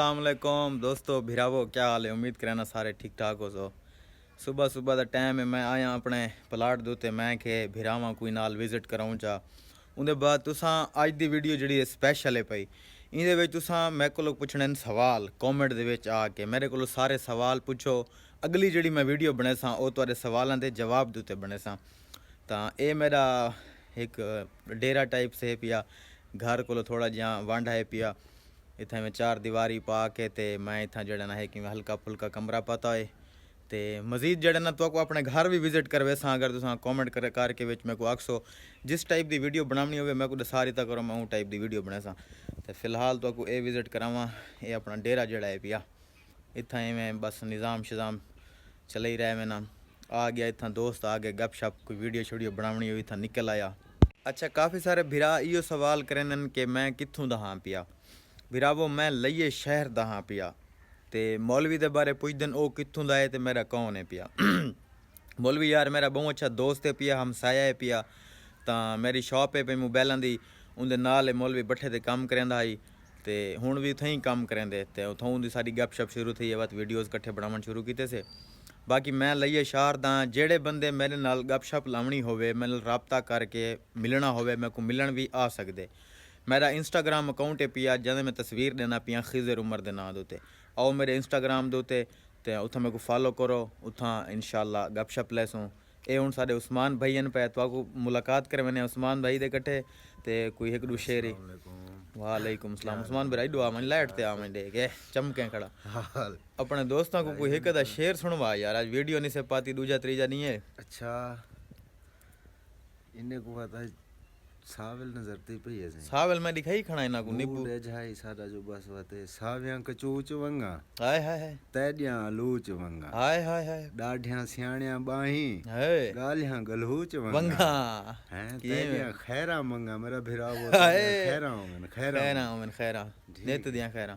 अस्सलामुअलैकुम दोस्तों भिरावो, क्या हाल है। उम्मीद करना सारे ठीक ठाक हो। सो सुबह सुबह का टाइम है, मैं आया अपने प्लाट दे मैं के भिरावां कोई नाल विजिट कराऊँ चा। उनके बाद तुसां अज दी वीडियो जी स्पैशल है पई। इहदे तुसां मेरे को पुछने सवाल कॉमेंट दे आके मेरे को सारे सवाल पुछो। अगली जी मैं वीडियो बने सा वो तुहाडे सवालों के जवाब दे बने सा। तो ये मेरा एक डेरा टाइप से पिया, घर को थोड़ा जिहा वंड है पिया। इतना मैं चार दीवारी पा के ते मैं इतना जड़ा है कि हल्का फुल्का कमरा पता है। तो मजीद जड़ा ना तो अपने घर भी विजिट करवे सा। अगर तुम कॉमेंट करके मेरे को आखसो जिस टाइप की वीडियो बनानी हो मैं को दसा रही करो, मैं वो टाइप की वीडियो बने सा। तो फिलहाल तो ये विजिट करावा, ये अपना डेरा जड़ा है पिया। इतना मैं बस निज़ाम शिज़ाम चल ही रहा। मैं ना आ गया, इतना दोस्त आ गए, गप शप कोई वीडियो शूडियो बनानी हो इतना निकल आया। अच्छा, काफ़ी सारे भिरा इो सवाल करें कि मैं कित्थों दा हाँ पिया। भिरावो मैं लइए शहर दा हाँ पिया। ते मौलवी दे बारे पुछदे ओ कित्थों दा है ते मेरा कौन है पिया। मौलवी यार मेरा बहुत अच्छा दोस्त है पिया, हमसाया है पिया। तो मेरी शॉप है पे मोबाइलों की, उनके नाल मौलवी बठे ते काम करेंदा ही। ते हुण भी उत्थें ही काम करेंदे ते उत्थों उनकी सारी गप शप शुरू थी। बस वीडियोज़ कट्ठे बनावन शुरू किए से। बाकी मैं लइए शहर दा, जेड़े बंदे मेरे नाल गप शप लावनी होवे, मेरे नाल राबता करके मिलना होवे, मेरे को मिलन भी आ सकते। मेरा इंस्टाग्राम अकाउंट है पिया, जैसे मैं तस्वीर देना पिया खिजर उमर के नाम दे। आओ मेरे इंस्टाग्राम दे ते उत्थों मेरे को फॉलो करो, उत्थां इंशाल्लाह गप शप लैसूँ। ये हूँ साढ़े उस्मान भाई हैं पे, तो मुलाकात कर मैंने उस्मान भाई दे कट्ठे ते कोई एक दो शेर ही। वालेकुम सलाम उस्मान भाई, दुआ मन लाइट ते आ मैं दे के चमके खड़ा। अपने दोस्तों को कोई एक दा शेर सुनवा यार, आज वीडियो नहीं से पाती, दूजा त्रीजा नहीं है। अच्छा, इन्हें को पता सावल नजरती पे है। सावल मैं दिखाई खड़ा इना को नींबू दे जाई सादा जो बस वते साव्यां कचूच वंगा। हाय हाय हाय तैड्यां लूच वंगा। हाय हाय हाय डाढ़ियां सियाणियां बाही हाय गालियां गलहूच वंगा वंगा। हैं तैड्यां खैरा मंगा मेरा भिरा वो खैरा होंगे खैरा नेत दियां खैरा।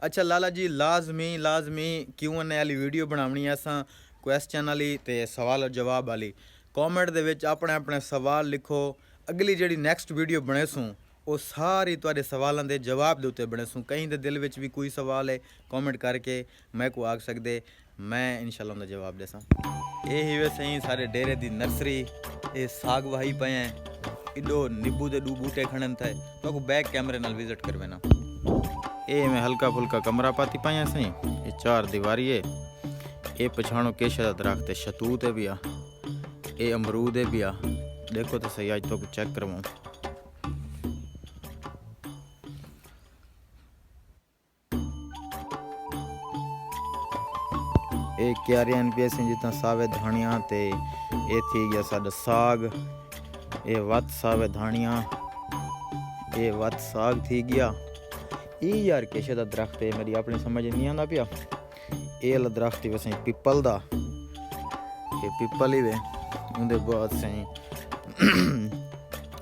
अच्छा लाला जी, लाजमी क्यों ने वाली वीडियो बनावनी है असां क्वेश्चन वाली ते सवाल और जवाब वाली। कॉमेंट दे विच अपने अपने सवाल लिखो। अगली जी नैक्सट वीडियो बने सूँ वो सारी तुहाडे सवालों के जवाब दे बने सूँ। कहीं दे दिल विच भी कोई सवाल है कॉमेंट करके मैं को आख सकते, मैं इंशाल्लाह उनका जवाब देसां। ये ही वैसे ही सारे डेरे दी नर्सरी, ये साग वाही पे हैं, इडो नींबू दे 2 बूटे खड़न थे। तो को बैक कैमरे नाल विजिट करवे ना। ये मैं हल्का फुल्का कमरा पाती पाया सही। ये 4 दीवारी है। ये पछाणो केशे दा दरख्त है, शतूत है भी आ, ये अमरूद है भी आ। देखो तो सही, आज तो चेक करवाऊँ। एक क्यारियां पे से जितना सावे धानिया ते ये थी गया साडा साग। ये वत सावे धानिया, ये वत साग थी गया। ये यार केशे दा दरख्त है, मेरी अपनी समझ नहीं आंदा पिया। ये वाला दरख्त ही वैसे पिपल दा, ये पिपल ही वे। उनके बाद सही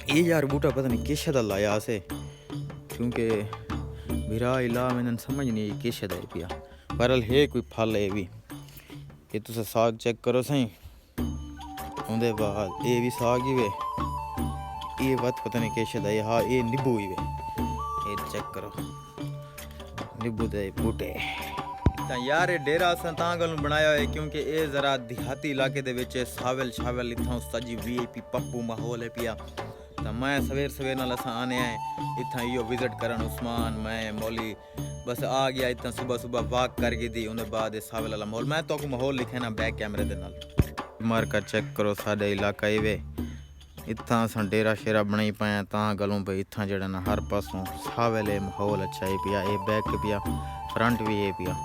ये यार बूटा पता नहीं किश दा लाया से, क्योंकि भिरा इला मैंने समझ नहीं आई किश दा पिया। बहरहाल है कोई फल है भी। ये तुस साग चेक करो सही। उनके बाद ये भी साग ही वे। ये बात पता नहीं किश दा, हाँ ये नींबू ही वे। ये चेक करो नींबू दे बूटे। यार ये डेरा असां तां गल्लों बनाया है क्योंकि ये ज़रा देहाती इलाके दे विच सावल छावल इत्थां सजी VIP पप्पू माहौल है पिया। तो मैं सवेर नाल असां आने आए इत्थां इहो विजिट करन। उस्मान मैं मौली बस आ गया इतना सुबह वॉक करके दी। उन्हें बाद सावल वाला माहौल मैं तो माहौल लिखे ना बैक कैमरे दे नाल। मार कर चेक करो साडे इलाका ही वे। इत्थां असां डेरा शेरा बनाई पाए तां गल्लों भाई इत्थां जड़ा ना हर पासों सावल माहौल अच्छा है पिया। ये बैक पिया, फ्रंट भी है पिया।